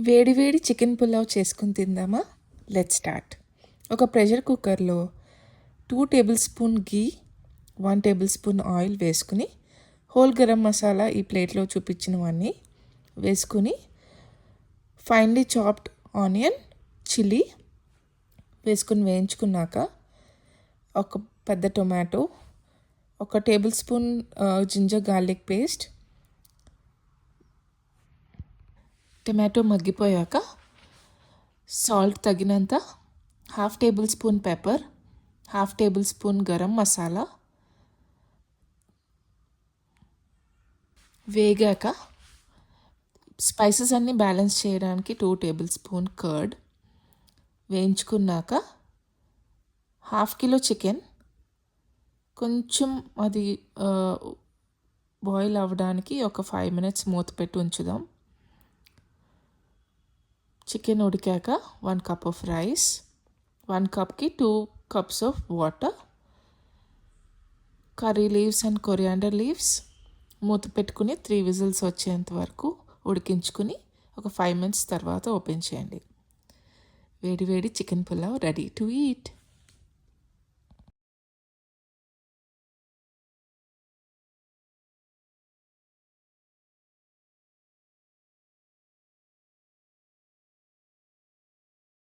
వేడి వేడి చికెన్ పులావ్ చేసుకుని తిందామా? Let's start. ఒక ప్రెషర్ కుక్కర్లో 2 టేబుల్ స్పూన్ గీ, 1 టేబుల్ స్పూన్ ఆయిల్ వేసుకుని హోల్ గరం మసాలా ఈ ప్లేట్లో చూపించినవన్నీ వేసుకుని ఫైన్లీ చాప్డ్ ఆనియన్, చిల్లీ వేసుకుని వేయించుకున్నాక ఒక పెద్ద tomato, 1 table spoon ginger garlic paste, tomato మగ్గిపోయాక సాల్ట్ తగినంత, 1/2 table spoon pepper, 1/2 table spoon garam masala వేగాక స్పైసెస్ అన్నీ బ్యాలెన్స్ చేయడానికి 2 టేబుల్ స్పూన్ కర్డ్ వేయించుకున్నాక 1/2 కిలో చికెన్ కొంచెం అది బాయిల్ అవ్వడానికి ఒక 5 మినిట్స్ మూత పెట్టి ఉంచుదాం. చికెన్ ఉడికాక 1 కప్ ఆఫ్ రైస్, 1 కప్కి 2 cups of water, curry leaves and coriander leaves మూత పెట్టుకుని 3 విజిల్స్ వచ్చేంత వరకు ఉడికించుకుని ఒక 5 మినిట్స్ తర్వాత ఓపెన్ చేయండి. వేడి వేడి chicken pulao ready to eat.